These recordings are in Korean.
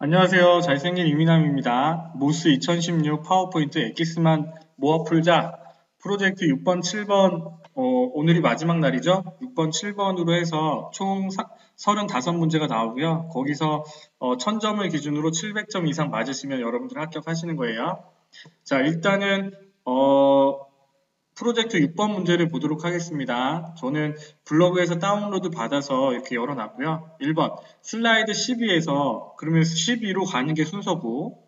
안녕하세요. 잘생긴 이민남입니다. 모스 2016 파워포인트 엑기스만 모아 풀자 프로젝트 6번, 7번 오늘이 마지막 날이죠. 6번, 7번으로 해서 총 35문제가 나오고요. 거기서 1000점을 기준으로 700점 이상 맞으시면 여러분들 합격하시는 거예요. 자, 일단은 프로젝트 6번 문제를 보도록 하겠습니다. 저는 블로그에서 다운로드 받아서 이렇게 열어놨고요. 1번 슬라이드 12에서 그러면 12로 가는 게 순서고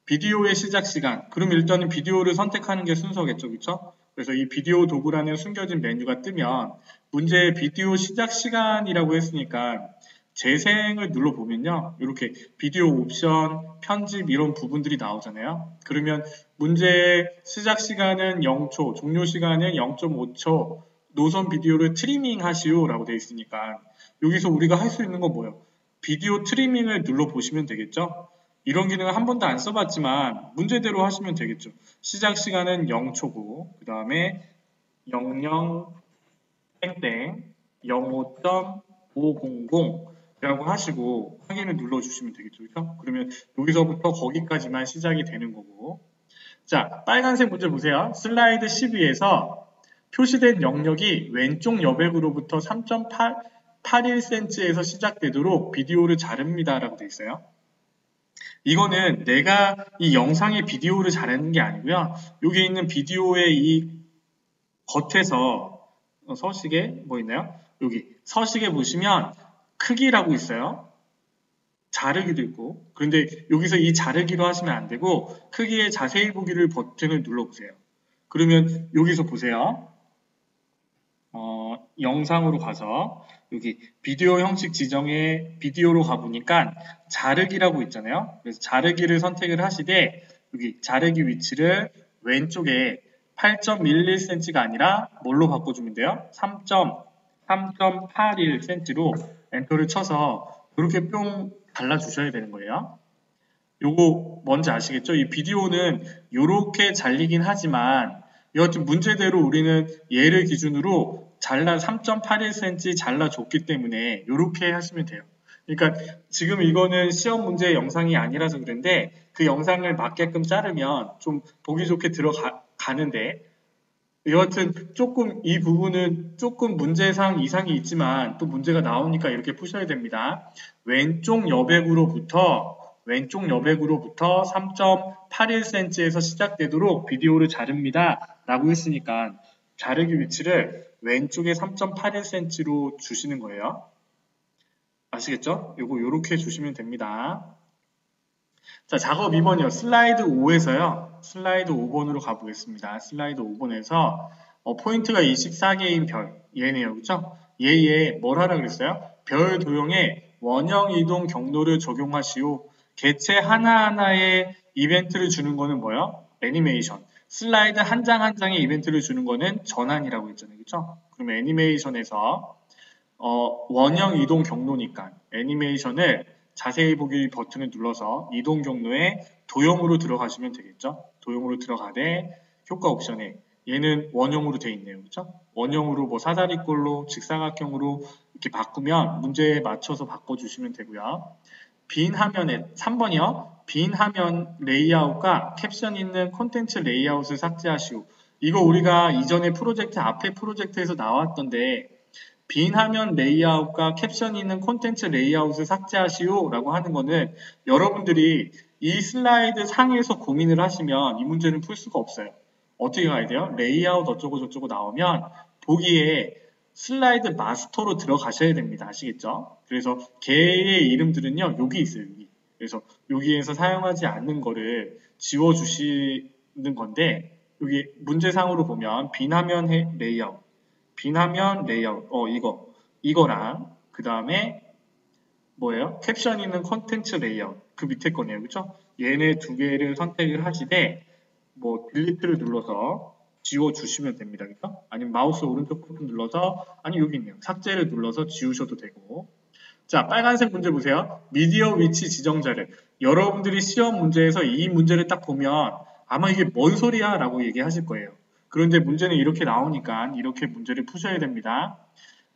비디오의 시작 시간 그럼 일단은 비디오를 선택하는 게 순서겠죠. 그렇죠? 그래서 이 비디오 도구라는 숨겨진 메뉴가 뜨면 문제의 비디오 시작 시간이라고 했으니까 재생을 눌러보면요. 이렇게 비디오 옵션, 편집 이런 부분들이 나오잖아요. 그러면 문제의 시작 시간은 0초, 종료 시간은 0.5초, 노선 비디오를 트리밍 하시오 라고 되어 있으니까 여기서 우리가 할 수 있는 건 뭐예요? 비디오 트리밍을 눌러보시면 되겠죠? 이런 기능을 한 번도 안 써봤지만 문제대로 하시면 되겠죠. 시작 시간은 0초고 그 다음에 00 땡땡 05.500 라고 하시고 확인을 눌러주시면 되겠죠. 그렇죠? 그러면 여기서부터 거기까지만 시작이 되는 거고 자, 빨간색 문제 보세요. 슬라이드 12에서 표시된 영역이 왼쪽 여백으로부터 3.81cm에서 시작되도록 비디오를 자릅니다. 라고 되어 있어요. 이거는 내가 이 영상의 비디오를 자르는 게 아니고요. 여기 있는 비디오의 이 겉에서 서식에 뭐 있나요? 여기 서식에 보시면 크기라고 있어요. 자르기도 있고 그런데 여기서 이 자르기로 하시면 안 되고 크기에 자세히 보기를 버튼을 눌러보세요. 그러면 여기서 보세요. 영상으로 가서 여기 비디오 형식 지정에 비디오로 가보니까 자르기라고 있잖아요. 그래서 자르기를 선택을 하시되 여기 자르기 위치를 왼쪽에 8.11cm가 아니라 뭘로 바꿔주면 돼요? 3.81cm로 엔터를 쳐서 이렇게 뿅 달라주셔야 되는 거예요. 요거 뭔지 아시겠죠? 이 비디오는 이렇게 잘리긴 하지만 여하튼 문제대로 우리는 얘를 기준으로 잘라 3.81cm 잘라줬기 때문에 이렇게 하시면 돼요. 그러니까 지금 이거는 시험 문제 영상이 아니라서 그런데 그 영상을 맞게끔 자르면 좀 보기 좋게 들어가는데 여하튼 조금 이 부분은 조금 문제상 이상이 있지만 또 문제가 나오니까 이렇게 푸셔야 됩니다. 왼쪽 여백으로부터 3.81cm에서 시작되도록 비디오를 자릅니다. 라고 했으니까 자르기 위치를 왼쪽에 3.81cm로 주시는 거예요. 아시겠죠? 요거 요렇게 주시면 됩니다. 자, 작업 2번이요. 슬라이드 5에서요. 슬라이드 5번으로 가보겠습니다. 슬라이드 5번에서 포인트가 24개인 별 얘네요. 그쵸? 얘에 뭘 하라 그랬어요? 별 도형에 원형 이동 경로를 적용하시오. 개체 하나하나의 이벤트를 주는 거는 뭐예요? 애니메이션. 슬라이드 한 장 한 장의 이벤트를 주는 거는 전환이라고 했잖아요. 그쵸? 그러면 애니메이션에서 원형 이동 경로니까 애니메이션을 자세히 보기 버튼을 눌러서 이동 경로에 도형으로 들어가시면 되겠죠. 도형으로 들어가되 효과 옵션에 얘는 원형으로 돼 있네요. 그렇죠? 원형으로 뭐 사다리꼴로 직사각형으로 이렇게 바꾸면 문제에 맞춰서 바꿔주시면 되고요. 빈 화면에 3번이요. 빈 화면 레이아웃과 캡션 있는 콘텐츠 레이아웃을 삭제하시오. 이거 우리가 이전에 프로젝트 앞에 프로젝트에서 나왔던데 빈 화면 레이아웃과 캡션이 있는 콘텐츠 레이아웃을 삭제하시오 라고 하는 거는 여러분들이 이 슬라이드 상에서 고민을 하시면 이 문제는 풀 수가 없어요. 어떻게 가야 돼요? 레이아웃 어쩌고 저쩌고 나오면 보기에 슬라이드 마스터로 들어가셔야 됩니다. 아시겠죠? 그래서 개의 이름들은요. 여기 있어요. 여기. 그래서 여기에서 사용하지 않는 거를 지워주시는 건데 여기 문제상으로 보면 빈 화면 레이아웃 빈 화면 레이아웃, 이거랑, 그 다음에, 뭐예요? 캡션 있는 콘텐츠 레이아웃, 그 밑에 거네요. 그쵸? 얘네 두 개를 선택을 하시되, 딜리트를 눌러서 지워주시면 됩니다. 그쵸? 아니면 마우스 오른쪽 버튼 눌러서, 아니, 여기 있네요. 삭제를 눌러서 지우셔도 되고. 자, 빨간색 문제 보세요. 미디어 위치 지정자를. 여러분들이 시험 문제에서 이 문제를 딱 보면, 아마 이게 뭔 소리야? 라고 얘기하실 거예요. 그런데 문제는 이렇게 나오니까 이렇게 문제를 푸셔야 됩니다.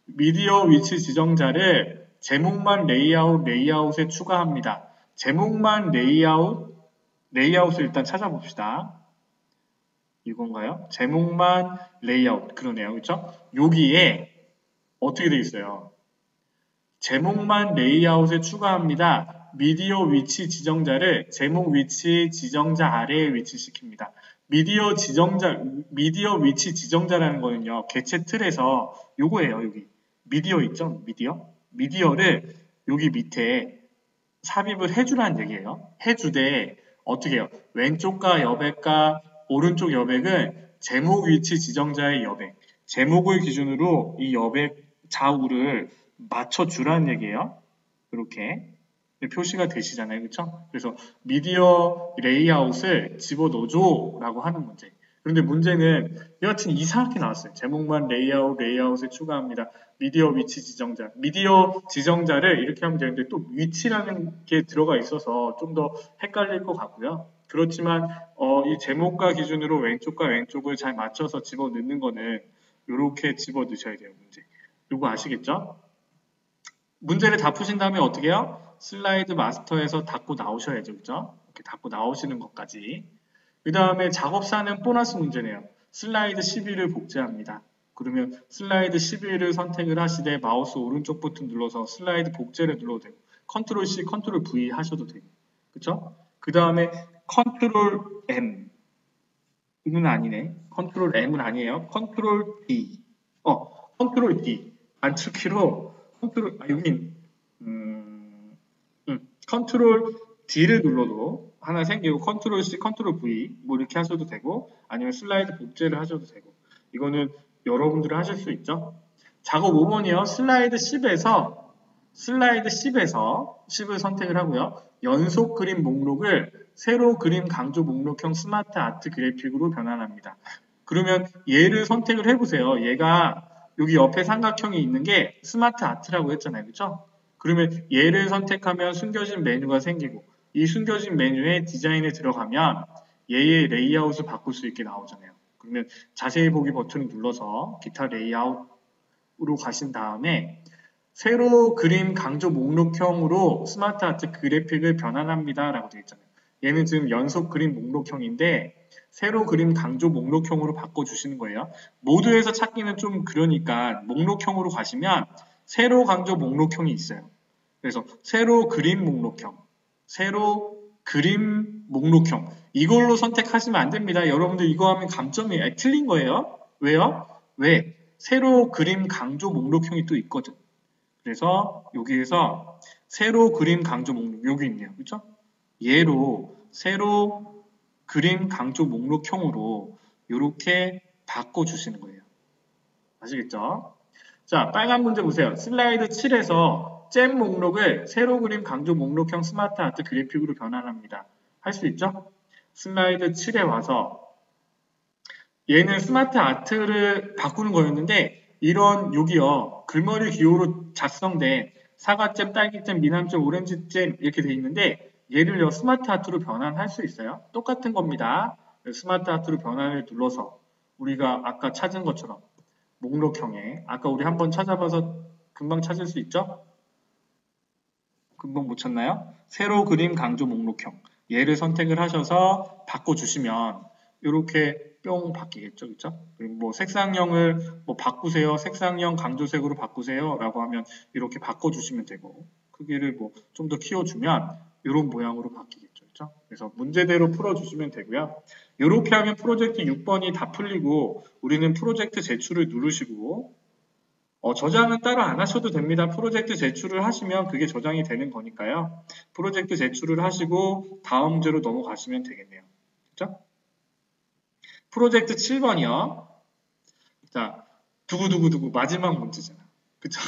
미디어 위치 지정자를 제목만 레이아웃에 추가합니다. 제목만 레이아웃을 일단 찾아봅시다. 이건가요? 제목만 레이아웃. 그러네요. 그렇죠? 여기에 어떻게 돼 있어요? 제목만 레이아웃에 추가합니다. 미디어 위치 지정자를 제목 위치 지정자 아래에 위치시킵니다. 미디어 위치 지정자라는 거는요, 개체 틀에서 요거예요, 여기. 미디어 있죠? 미디어를 여기 밑에 삽입을 해주라는 얘기예요. 해주되, 어떻게 해요? 왼쪽과 여백과 오른쪽 여백은 제목 위치 지정자의 여백. 제목을 기준으로 이 여백 좌우를 맞춰주라는 얘기예요. 이렇게 표시가 되시잖아요. 그렇죠? 그래서 미디어 레이아웃을 집어넣어줘 라고 하는 문제. 그런데 문제는 여하튼 이상하게 나왔어요. 제목만 레이아웃에 추가합니다. 미디어 위치 지정자. 미디어 지정자를 이렇게 하면 되는데 또 위치라는 게 들어가 있어서 좀 더 헷갈릴 것 같고요. 그렇지만 이 제목과 기준으로 왼쪽과 왼쪽을 잘 맞춰서 집어넣는 거는 이렇게 집어넣으셔야 돼요. 문제. 이거 아시겠죠? 문제를 다 푸신 다음에 어떻게 해요? 슬라이드 마스터에서 닫고 나오셔야죠. 그죠? 이렇게 닫고 나오시는 것까지. 그 다음에 작업사는 보너스 문제네요. 슬라이드 12를 복제합니다. 그러면 슬라이드 12를 선택을 하시되 마우스 오른쪽 버튼 눌러서 슬라이드 복제를 눌러도 되고 컨트롤 C, 컨트롤 V 하셔도 되고 그쵸? 그 다음에 컨트롤 M 이건 아니네. 컨트롤 M은 아니에요. 컨트롤 D 컨트롤 D 안축키로 여긴 컨트롤 D를 눌러도 하나 생기고 컨트롤 C, 컨트롤 V 뭐 이렇게 하셔도 되고 아니면 슬라이드 복제를 하셔도 되고 이거는 여러분들은 하실 수 있죠. 작업 5번이요. 슬라이드 10을 선택을 하고요. 연속 그림 목록을 세로 그림 강조 목록형 스마트 아트 그래픽으로 변환합니다. 그러면 얘를 선택을 해보세요. 얘가 여기 옆에 삼각형이 있는 게 스마트 아트라고 했잖아요. 그렇죠? 그러면 얘를 선택하면 숨겨진 메뉴가 생기고 이 숨겨진 메뉴에 디자인에 들어가면 얘의 레이아웃을 바꿀 수 있게 나오잖아요. 그러면 자세히 보기 버튼을 눌러서 기타 레이아웃으로 가신 다음에 세로 그림 강조 목록형으로 스마트 아트 그래픽을 변환합니다 라고 되어 있잖아요. 얘는 지금 연속 그림 목록형인데 세로 그림 강조 목록형으로 바꿔주시는 거예요. 모두에서 찾기는 좀 그러니까 목록형으로 가시면 세로 강조 목록형이 있어요. 그래서 세로 그림 목록형 이걸로 선택하시면 안 됩니다. 여러분들 이거 하면 감점이 틀린 거예요. 왜요? 왜? 세로 그림 강조 목록형이 또 있거든. 그래서 여기에서 세로 그림 강조 목록 여기 있네요. 그렇죠? 얘로 세로 그림 강조 목록형으로 이렇게 바꿔주시는 거예요. 아시겠죠? 자, 빨간 문제 보세요. 슬라이드 7에서 잼 목록을 세로 그림 강조 목록형 스마트 아트 그래픽으로 변환합니다. 할 수 있죠? 슬라이드 7에 와서 얘는 스마트 아트를 바꾸는 거였는데 이런 여기요. 글머리 기호로 작성된 사과잼, 딸기잼, 미남잼, 오렌지잼 이렇게 돼 있는데 얘를요. 스마트 아트로 변환할 수 있어요. 똑같은 겁니다. 스마트 아트로 변환을 눌러서 우리가 아까 찾은 것처럼 목록형에 아까 우리 한번 찾아봐서 금방 찾을 수 있죠? 금방 못 찾나요? 세로 그림 강조 목록형 얘를 선택을 하셔서 바꿔주시면 이렇게 뿅 바뀌겠죠, 그렇죠? 그리고 뭐 색상형을 뭐 바꾸세요, 색상형 강조색으로 바꾸세요 라고 하면 이렇게 바꿔주시면 되고 크기를 뭐 좀 더 키워주면 이런 모양으로 바뀌겠죠, 그렇죠? 그래서 문제대로 풀어주시면 되고요. 이렇게 하면 프로젝트 6번이 다 풀리고 우리는 프로젝트 제출을 누르시고 저장은 따로 안 하셔도 됩니다. 프로젝트 제출을 하시면 그게 저장이 되는 거니까요. 프로젝트 제출을 하시고 다음 문제로 넘어가시면 되겠네요. 그렇죠? 프로젝트 7번이요. 자, 두구두구두구 마지막 문제잖아. 그쵸?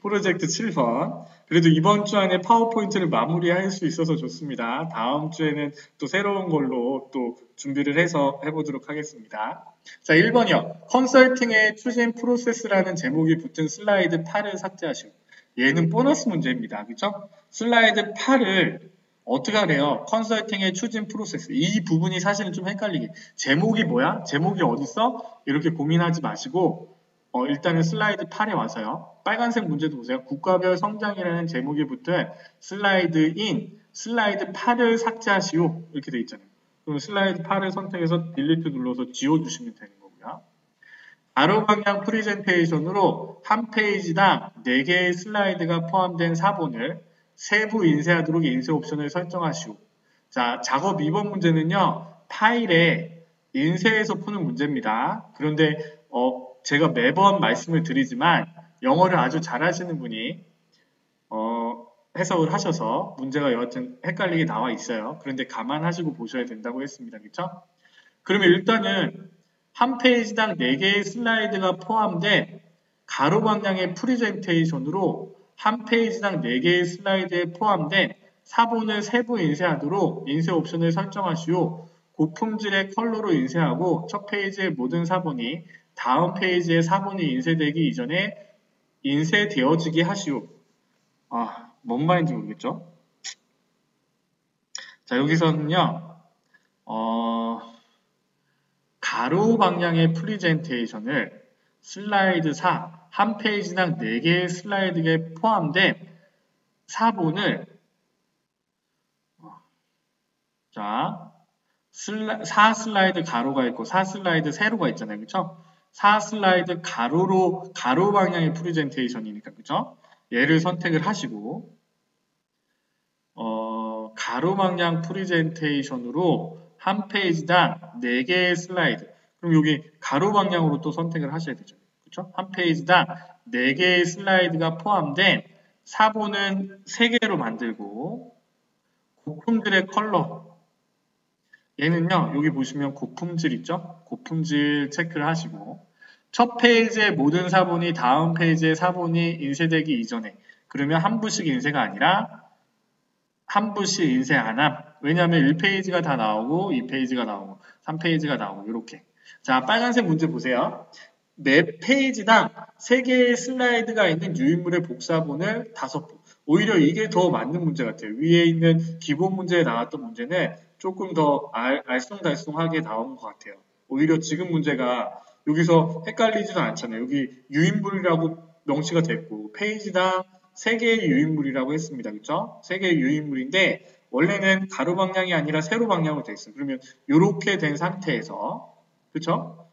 프로젝트 7번. 그래도 이번 주 안에 파워포인트를 마무리할 수 있어서 좋습니다. 다음 주에는 또 새로운 걸로 또 준비를 해서 해보도록 하겠습니다. 자, 1번이요. 컨설팅의 추진 프로세스라는 제목이 붙은 슬라이드 8을 삭제하시고 얘는 보너스 문제입니다. 그쵸? 슬라이드 8을 어떻게 하래요? 컨설팅의 추진 프로세스. 이 부분이 사실은 좀 헷갈리게. 제목이 뭐야? 제목이 어딨어? 이렇게 고민하지 마시고 일단은 슬라이드 8에 와서요. 빨간색 문제도 보세요. 국가별 성장이라는 제목이 붙은 슬라이드 인 슬라이드 8을 삭제하시오. 이렇게 돼 있잖아요. 그럼 슬라이드 8을 선택해서 딜리트 눌러서 지워주시면 되는 거고요. 가로 방향 프레젠테이션으로 한 페이지당 4개의 슬라이드가 포함된 사본을 세부 인쇄하도록 인쇄 옵션을 설정하시오. 자, 작업 2번 문제는요. 파일에 인쇄해서 푸는 문제입니다. 그런데 제가 매번 말씀을 드리지만 영어를 아주 잘하시는 분이 해석을 하셔서 문제가 여하튼 헷갈리게 나와 있어요. 그런데 감안하시고 보셔야 된다고 했습니다. 그렇죠? 그러면 일단은 한 페이지당 4개의 슬라이드가 포함된 가로 방향의 프레젠테이션으로 한 페이지당 4개의 슬라이드에 포함된 사본을 세부 인쇄하도록 인쇄 옵션을 설정하시오. 고품질의 컬러로 인쇄하고 첫 페이지의 모든 사본이 다음 페이지의 사본이 인쇄되기 이전에 인쇄되어지게 하시오. 뭔 말인지 모르겠죠? 자, 여기서는요, 가로 방향의 프레젠테이션을 슬라이드 4, 한 페이지당 4개의 슬라이드에 포함된 사본을, 자, 4슬라이드 가로가 있고 4슬라이드 세로가 있잖아요. 그쵸? 4슬라이드 가로 방향의 프레젠테이션이니까, 그쵸? 얘를 선택을 하시고, 가로 방향 프레젠테이션으로 한 페이지당 4개의 슬라이드. 그럼 여기 가로 방향으로 또 선택을 하셔야 되죠. 그쵸? 한 페이지당 4개의 슬라이드가 포함된 사본은 3개로 만들고, 고품질의 컬러. 얘는요, 여기 보시면 고품질 있죠? 고품질 체크를 하시고, 첫 페이지의 모든 사본이 다음 페이지의 사본이 인쇄되기 이전에, 그러면 한 부씩 인쇄가 아니라 한 부씩 인쇄 안 함. 왜냐하면 1페이지가 다 나오고 2페이지가 나오고 3페이지가 나오고 이렇게. 자, 빨간색 문제 보세요. 매 페이지당 3개의 슬라이드가 있는 유인물의 복사본을 5부. 오히려 이게 더 맞는 문제 같아요. 위에 있는 기본 문제에 나왔던 문제는 조금 더 알쏭달쏭하게 나온 것 같아요. 오히려 지금 문제가 여기서 헷갈리지도 않잖아요. 여기 유인물이라고 명시가 됐고 페이지당 3개의 유인물이라고 했습니다. 그렇죠? 3개의 유인물인데 원래는 가로 방향이 아니라 세로 방향으로 되어 있어요. 그러면 이렇게 된 상태에서 그렇죠?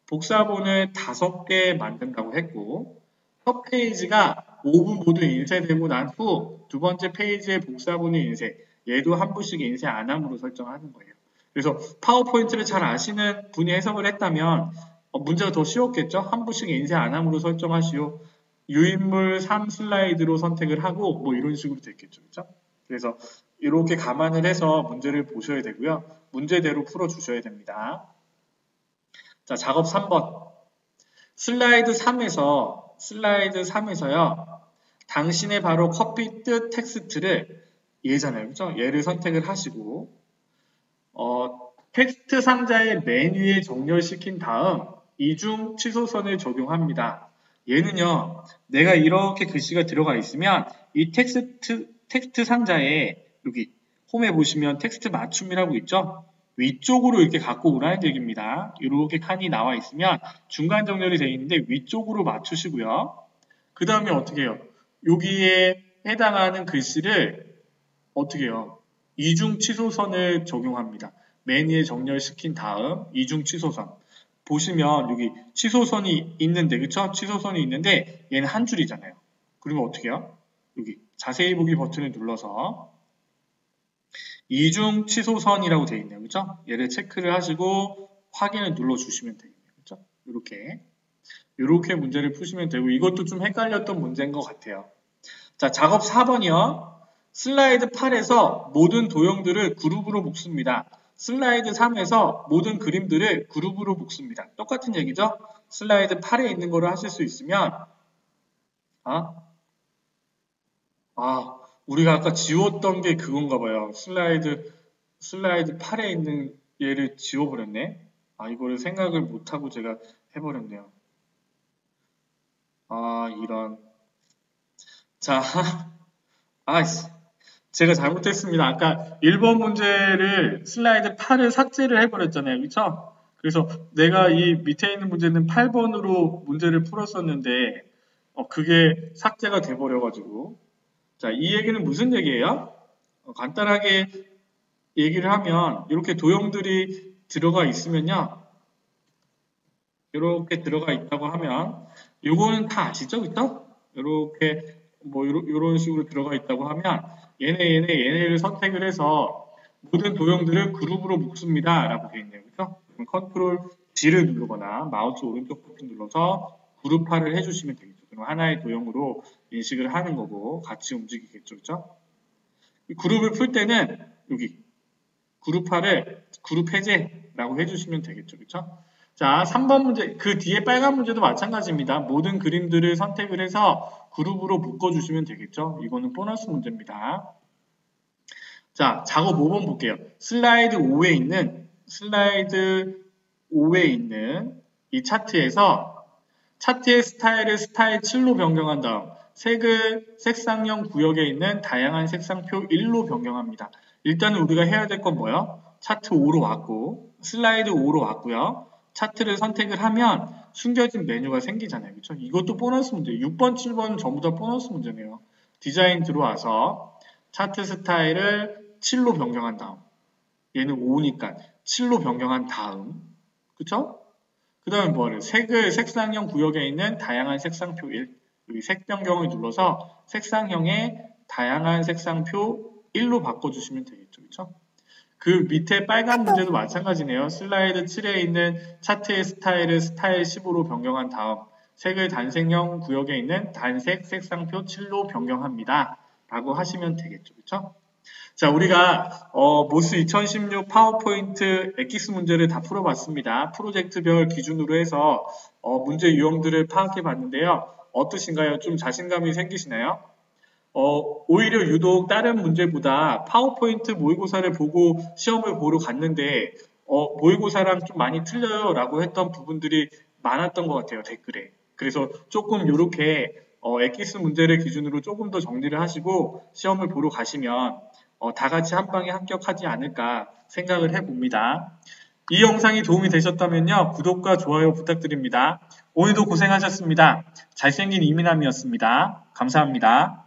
복사본을 5개 만든다고 했고 첫 페이지가 5분 모두 인쇄되고 난 후 두 번째 페이지의 복사본이 인쇄 얘도 한 부씩 인쇄 안 함으로 설정하는 거예요. 그래서 파워포인트를 잘 아시는 분이 해석을 했다면 문제가 더 쉬웠겠죠? 한 부씩 인쇄 안 함으로 설정하시오. 유인물 3슬라이드로 선택을 하고 뭐 이런 식으로 됐겠죠. 그렇죠? 그래서 이렇게 감안을 해서 문제를 보셔야 되고요. 문제대로 풀어주셔야 됩니다. 자, 작업 3번. 슬라이드 3에서요. 당신의 바로 커피 뜻 텍스트를 얘잖아요. 그죠? 얘를 선택을 하시고 텍스트 상자의 맨 위에 정렬시킨 다음 이중 취소선을 적용합니다. 얘는요. 내가 이렇게 글씨가 들어가 있으면 이 텍스트 상자에 여기 홈에 보시면 텍스트 맞춤이라고 있죠? 위쪽으로 이렇게 갖고 오라는 얘기입니다. 이렇게 칸이 나와 있으면 중간 정렬이 되어 있는데 위쪽으로 맞추시고요. 그 다음에 어떻게 해요? 여기에 해당하는 글씨를 어떻게 해요? 이중 취소선을 적용합니다. 맨 위에 정렬시킨 다음 이중 취소선. 보시면 여기 취소선이 있는데 그쵸? 취소선이 있는데 얘는 한 줄이잖아요. 그러면 어떻게 해요? 여기 자세히 보기 버튼을 눌러서 이중 취소선이라고 되어 있네요. 그죠? 얘를 체크를 하시고 확인을 눌러주시면 되겠네요. 그죠? 이렇게 문제를 푸시면 되고 이것도 좀 헷갈렸던 문제인 것 같아요. 자, 작업 4번이요. 슬라이드 8에서 모든 도형들을 그룹으로 묶습니다. 슬라이드 3에서 모든 그림들을 그룹으로 묶습니다. 똑같은 얘기죠? 슬라이드 8에 있는 거를 하실 수 있으면 우리가 아까 지웠던 게 그건가 봐요. 슬라이드 8에 있는 얘를 지워버렸네. 이거를 생각을 못하고 제가 해버렸네요. 이런. 자, 제가 잘못했습니다. 아까 1번 문제를 슬라이드 8을 삭제를 해버렸잖아요. 그렇죠? 그래서 내가 이 밑에 있는 문제는 8번으로 문제를 풀었었는데 그게 삭제가 돼버려가지고 자, 이 얘기는 무슨 얘기예요? 간단하게 얘기를 하면 이렇게 도형들이 들어가 있으면요. 이렇게 들어가 있다고 하면 요거는 다 아시죠? 그쵸? 이렇게 뭐 이런 식으로 들어가 있다고 하면 얘네를 선택을 해서 모든 도형들을 그룹으로 묶습니다 라고 되어 있네요. 그쵸? 그럼 컨트롤 G를 누르거나 마우스 오른쪽 버튼 눌러서 그룹화를 해주시면 되겠죠. 그럼 하나의 도형으로 인식을 하는 거고 같이 움직이겠죠. 그쵸? 그룹을 풀 때는 여기 그룹화를 그룹 해제라고 해주시면 되겠죠. 그쵸? 자, 3번 문제, 그 뒤에 빨간 문제도 마찬가지입니다. 모든 그림들을 선택을 해서 그룹으로 묶어주시면 되겠죠. 이거는 보너스 문제입니다. 자, 작업 5번 볼게요. 슬라이드 5에 있는 이 차트에서 차트의 스타일을 스타일 7로 변경한 다음 색을 색상형 구역에 있는 다양한 색상표 1로 변경합니다. 일단은 우리가 해야 될 건 뭐예요? 차트 5로 왔고 슬라이드 5로 왔고요. 차트를 선택을 하면 숨겨진 메뉴가 생기잖아요. 그렇죠? 이것도 보너스 문제. 6번, 7번은 전부 다 보너스 문제네요. 디자인 들어와서 차트 스타일을 7로 변경한 다음 얘는 5니까 7로 변경한 다음 그쵸? 그 다음에 뭐를 색상형 구역에 있는 다양한 색상표 1 여기 색 변경을 눌러서 색상형의 다양한 색상표 1로 바꿔주시면 되겠죠. 그쵸? 그 밑에 빨간 문제도 마찬가지네요. 슬라이드 7에 있는 차트의 스타일을 스타일 10으로 변경한 다음 색을 단색형 구역에 있는 단색 색상표 7로 변경합니다. 라고 하시면 되겠죠. 그쵸? 자, 우리가 모스 2016 파워포인트 엑기스 문제를 다 풀어봤습니다. 프로젝트별 기준으로 해서 문제 유형들을 파악해 봤는데요. 어떠신가요? 좀 자신감이 생기시나요? 오히려 유독 다른 문제보다 파워포인트 모의고사를 보고 시험을 보러 갔는데 모의고사랑 좀 많이 틀려요 라고 했던 부분들이 많았던 것 같아요. 댓글에. 그래서 조금 이렇게 엑기스 문제를 기준으로 조금 더 정리를 하시고 시험을 보러 가시면 다 같이 한 방에 합격하지 않을까 생각을 해봅니다. 이 영상이 도움이 되셨다면요. 구독과 좋아요 부탁드립니다. 오늘도 고생하셨습니다. 잘생긴 이민함이었습니다. 감사합니다.